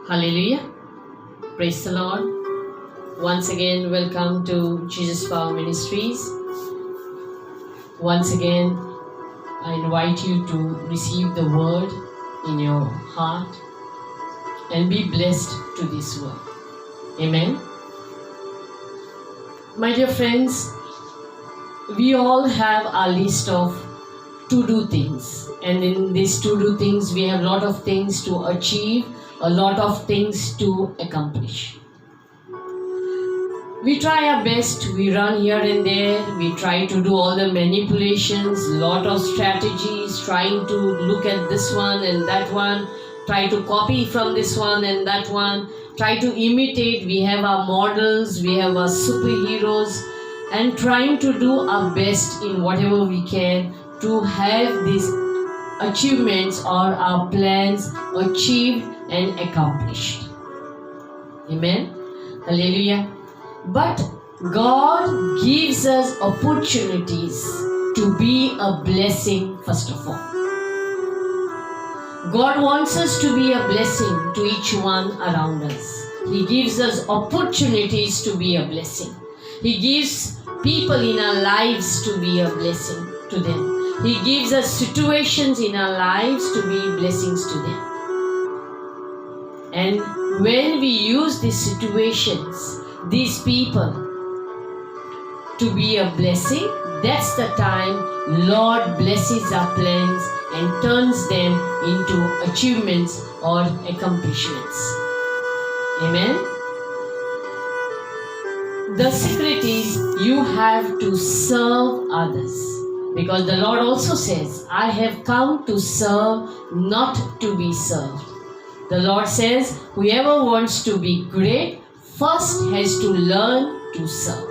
Hallelujah. Praise the Lord. Once again, welcome to Jesus Power Ministries. Once again, I invite you to receive the word in your heart and be blessed to this word. Amen. My dear friends, we all have a list of to-do things. And in these to-do things, we have a lot of things to achieve, a lot of things to accomplish. We try our best, we run here and there, we try to do all the manipulations, lot of strategies, trying to look at this one and that one, try to copy from this one and that one, try to imitate. We have our models, we have our superheroes, and trying to do our best in whatever we can to have these achievements or our plans achieved and accomplished. Amen. Hallelujah. But God gives us opportunities to be a blessing first of all. God wants us to be a blessing to each one around us. He gives us opportunities to be a blessing. He gives people in our lives to be a blessing to them. He gives us situations in our lives to be blessings to them. And when we use these situations, these people to be a blessing, that's the time Lord blesses our plans and turns them into achievements or accomplishments. Amen. The secret is you have to serve others. Because the Lord also says, I have come to serve, not to be served. The Lord says, whoever wants to be great first has to learn to serve.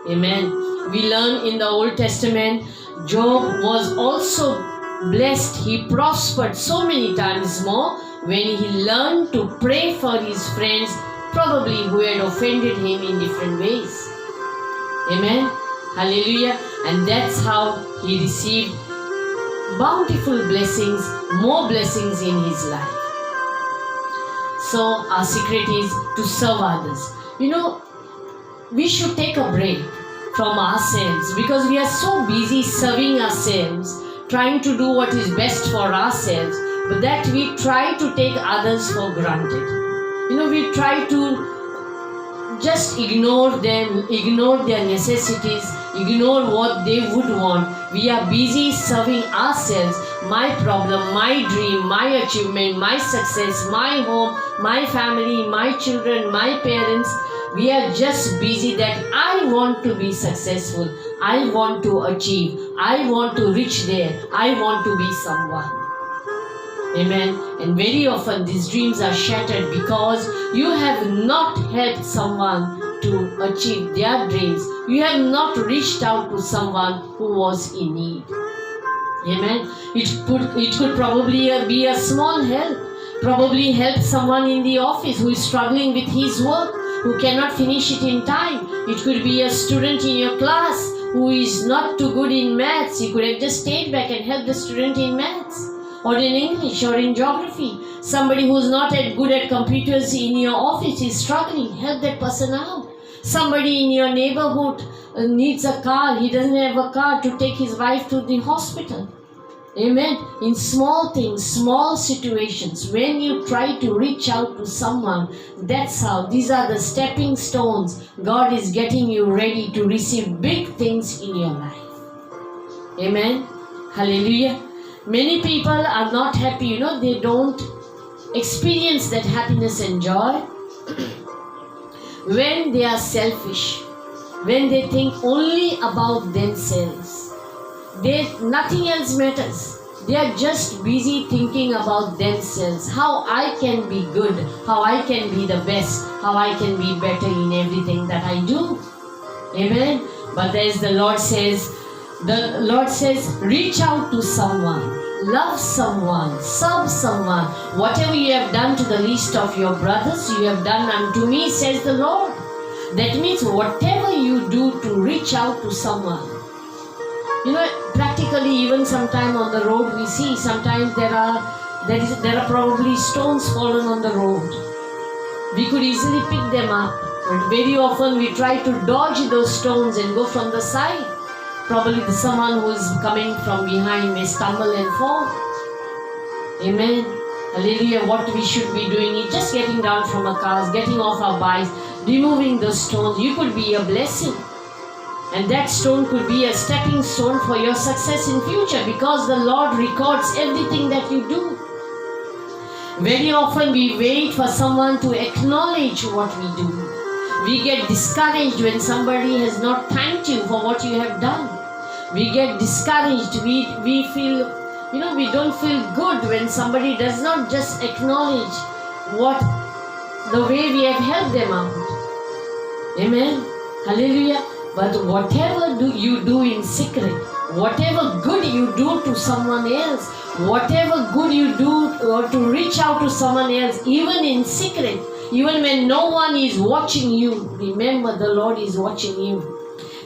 Amen. We learn in the Old Testament, Job was also blessed. He prospered so many times more when he learned to pray for his friends, probably who had offended him in different ways. Amen. Hallelujah. And that's how he received bountiful blessings, more blessings in his life. So our secret is to serve others. You know, we should take a break from ourselves because we are so busy serving ourselves, trying to do what is best for ourselves, but that we try to take others for granted. You know, we try to just ignore them, ignore their necessities, ignore what they would want. We are busy serving ourselves, my problem, my dream, my achievement, my success, my home, my family, my children, my parents. We are just busy that I want to be successful, I want to achieve, I want to reach there, I want to be someone. Amen. And very often these dreams are shattered because you have not helped someone to achieve their dreams. You have not reached out to someone who was in need. Amen. It could probably be a small help. Probably help someone in the office who is struggling with his work, who cannot finish it in time. It could be a student in your class who is not too good in maths. You could have just stayed back and helped the student in maths, or in English, or in geography. Somebody who's not good at computers in your office is struggling. Help that person out. Somebody in your neighborhood needs a car. He doesn't have a car to take his wife to the hospital. Amen. In small things, small situations, when you try to reach out to someone, that's how, these are the stepping stones. God is getting you ready to receive big things in your life. Amen. Hallelujah. Many people are not happy, you know, they don't experience that happiness and joy when they are selfish, when they think only about themselves. Nothing else matters. They are just busy thinking about themselves, how I can be good, how I can be the best, how I can be better in everything that I do. Amen. But as the Lord says, reach out to someone, love someone, serve someone. Whatever you have done to the least of your brothers, you have done unto me, says the Lord. That means whatever you do to reach out to someone. You know, practically even sometime on the road we see, sometimes there are probably stones fallen on the road. we could easily pick them up. But very often we try to dodge those stones and go from the side. Probably someone who is coming from behind may stumble and fall. Amen. Hallelujah. What we should be doing is just getting down from our cars, getting off our bikes, removing those stones. You could be a blessing. And that stone could be a stepping stone for your success in future, because the Lord records everything that you do. Very often we wait for someone to acknowledge what we do. We get discouraged when somebody has not thanked you for what you have done. We get discouraged. We feel, we don't feel good when somebody does not just acknowledge the way we have helped them out. Amen. Hallelujah. But whatever you do in secret, whatever good you do to someone else, whatever good you do or to reach out to someone else, even in secret, even when no one is watching you, remember the Lord is watching you.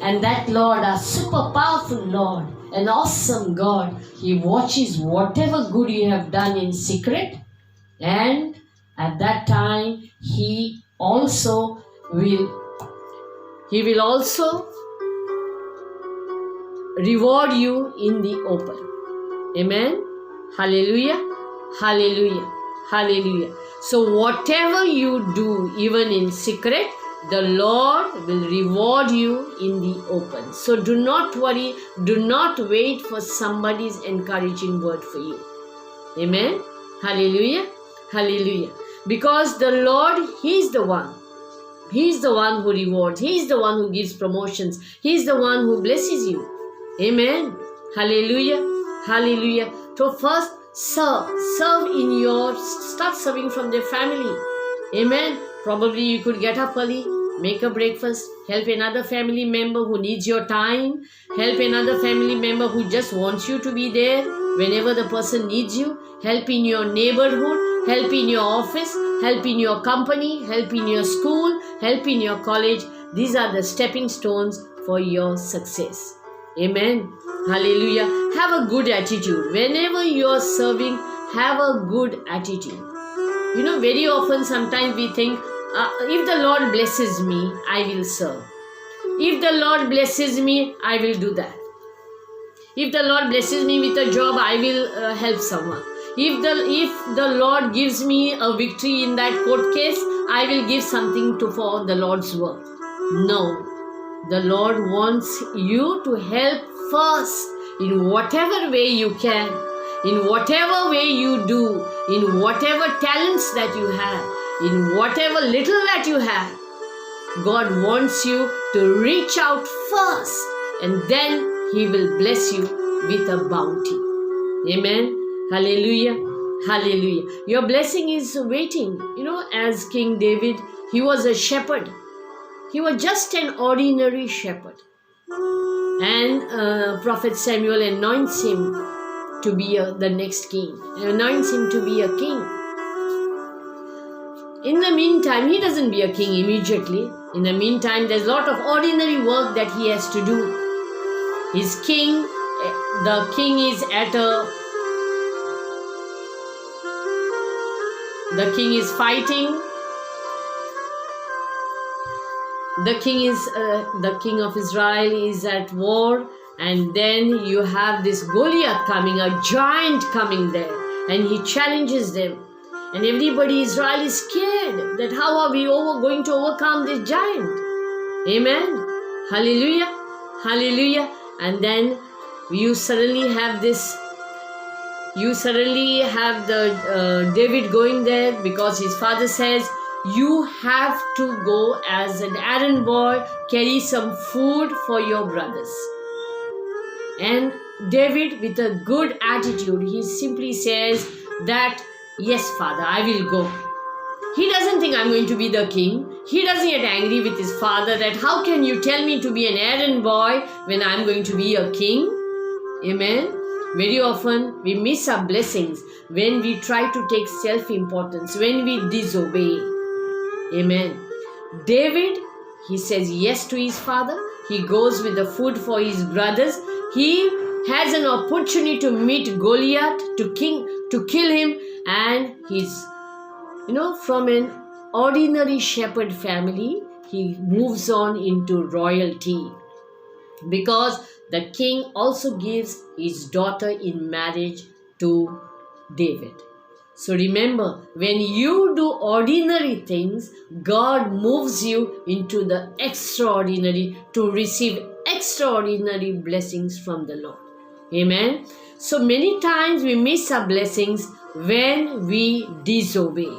And that Lord, a super powerful Lord, an awesome God, He watches whatever good you have done in secret, and at that time He will also reward you in the open. Amen. Hallelujah. Hallelujah. Hallelujah. So whatever you do, even in secret, the Lord will reward you in the open. So do not worry. Do not wait for somebody's encouraging word for you. Amen. Hallelujah. Hallelujah. Because the Lord, He's the one. He's the one who rewards. He's the one who gives promotions. He's the one who blesses you. Amen. Hallelujah. Hallelujah. So first, start serving from their family. Amen. Probably you could get up early, make a breakfast, help another family member who needs your time, help another family member who just wants you to be there whenever the person needs you, help in your neighborhood, help in your office, help in your company, help in your school, help in your college. These are the stepping stones for your success. Amen. Hallelujah. Have a good attitude. Whenever you are serving, have a good attitude. Very often sometimes we think, if the Lord blesses me, I will serve. If the Lord blesses me, I will do that. If the Lord blesses me with a job, I will help someone. If the Lord gives me a victory in that court case, I will give something for the Lord's work. No. The Lord wants you to help first in whatever way you can, in whatever way you do, in whatever talents that you have, in whatever little that you have. God wants you to reach out first, and then He will bless you with a bounty. Amen. Hallelujah. Hallelujah. Your blessing is waiting. As King David, he was a shepherd. He was just an ordinary shepherd. And Prophet Samuel anoints him to be the next king. Anoints him to be a king. In the meantime, he doesn't be a king immediately. In the meantime, there's a lot of ordinary work that he has to do. The king is fighting. The king of Israel is at war, and then you have this Goliath coming, a giant coming there, and he challenges them. And everybody, Israel, is scared that how are we going to overcome this giant? Amen. Hallelujah. Hallelujah. And then you suddenly have the David going there, because his father says, you have to go as an errand boy, carry some food for your brothers. And David, with a good attitude, he simply says that, yes, Father, I will go. He doesn't think I'm going to be the king. He doesn't get angry with his father that how can you tell me to be an errand boy when I'm going to be a king? Amen. Very often we miss our blessings when we try to take self-importance, when we disobey. Amen. David, he says yes to his father. He goes with the food for his brothers. He has an opportunity to meet Goliath, to kill him, and he's, from an ordinary shepherd family, he moves on into royalty, because the king also gives his daughter in marriage to David. So remember, when you do ordinary things, God moves you into the extraordinary to receive extraordinary blessings from the Lord. Amen. So many times we miss our blessings when we disobey.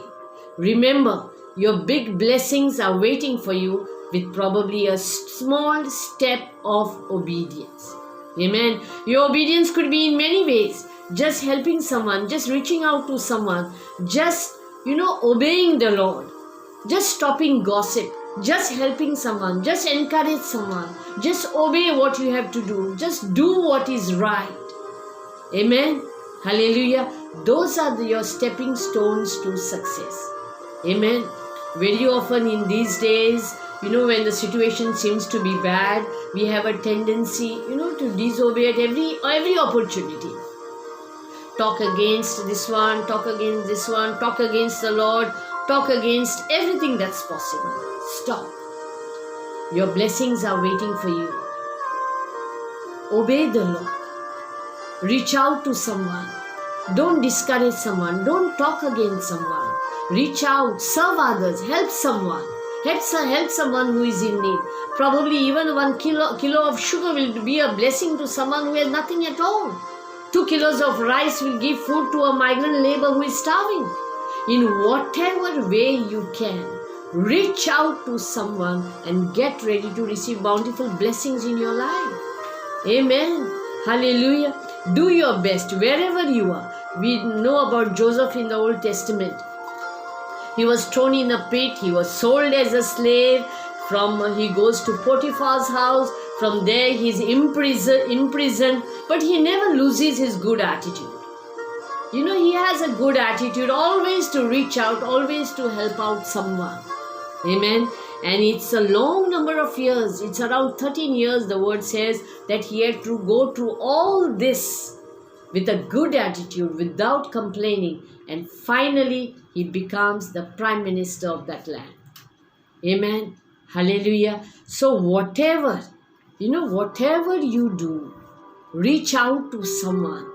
Remember, your big blessings are waiting for you with probably a small step of obedience. Amen. Your obedience could be in many ways. Just helping someone, just reaching out to someone, just, obeying the Lord, just stopping gossip, just helping someone, just encourage someone, just obey what you have to do, just do what is right. Amen. Hallelujah. Those are your stepping stones to success. Amen. Very often in these days, when the situation seems to be bad, we have a tendency, to disobey at every opportunity. Talk against this one, talk against this one, talk against the Lord, talk against everything that's possible. Stop. Your blessings are waiting for you. Obey the Lord. Reach out to someone. Don't discourage someone. Don't talk against someone. Reach out, serve others, help someone. Help someone who is in need. Probably even 1 kilo of sugar will be a blessing to someone who has nothing at all. 2 kilos of rice will give food to a migrant labor who is starving. In whatever way you can, reach out to someone and get ready to receive bountiful blessings in your life. Amen. Hallelujah. Do your best wherever you are. We know about Joseph in the Old Testament. He was thrown in a pit. He was sold as a slave. He goes to Potiphar's house. From there he is imprisoned. But he never loses his good attitude. He has a good attitude, always to reach out, always to help out someone. Amen. And it's a long number of years. It's around 13 years, the word says, that he had to go through all this with a good attitude, without complaining. And finally, he becomes the prime minister of that land. Amen. Hallelujah. So whatever you do, reach out to someone.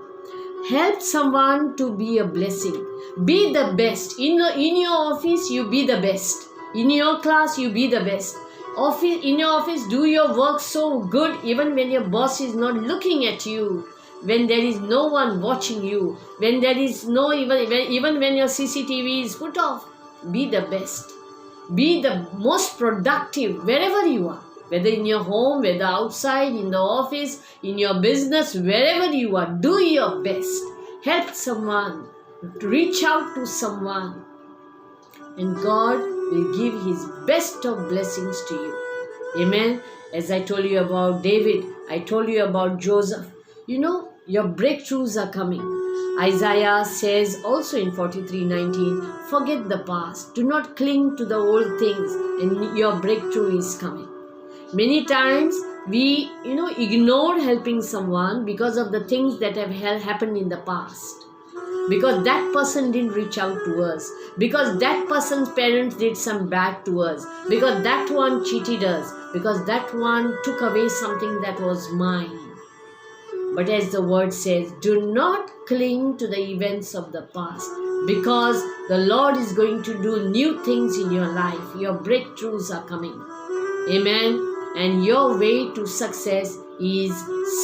Help someone to be a blessing. Be the best. In your office, you be the best. In your class, you be the best. In your office, do your work so good, even when your boss is not looking at you. When there is no one watching you. When there is even when your CCTV is put off. Be the best. Be the most productive wherever you are. Whether in your home, whether outside, in the office, in your business, wherever you are, do your best. Help someone. Reach out to someone. And God will give His best of blessings to you. Amen. As I told you about David, I told you about Joseph. Your breakthroughs are coming. Isaiah says also in 43:19, forget the past. Do not cling to the old things, and your breakthrough is coming. Many times we, ignored helping someone because of the things that have happened in the past. Because that person didn't reach out to us. Because that person's parents did some bad to us. Because that one cheated us. Because that one took away something that was mine. But as the word says, do not cling to the events of the past. Because the Lord is going to do new things in your life. Your breakthroughs are coming. Amen. And your way to success is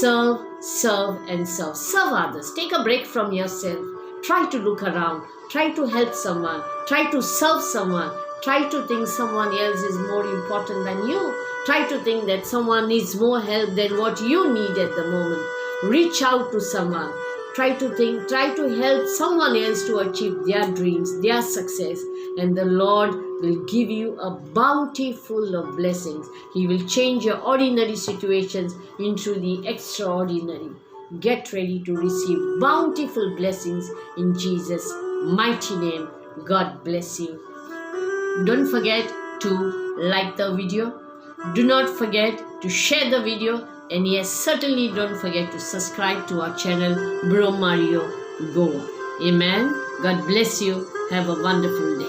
serve, and serve. Serve others. Take a break from yourself. Try to look around. Try to help someone. Try to serve someone. Try to think someone else is more important than you. Try to think that someone needs more help than what you need at the moment. Reach out to someone. Try to help someone else to achieve their dreams, their success. And the Lord will give you a bounty full of blessings. He will change your ordinary situations into the extraordinary. Get ready to receive bountiful blessings in Jesus' mighty name. God bless you. Don't forget to like the video. Do not forget to share the video. And yes, certainly don't forget to subscribe to our channel, Bro Mario Goa. Amen. God bless you. Have a wonderful day.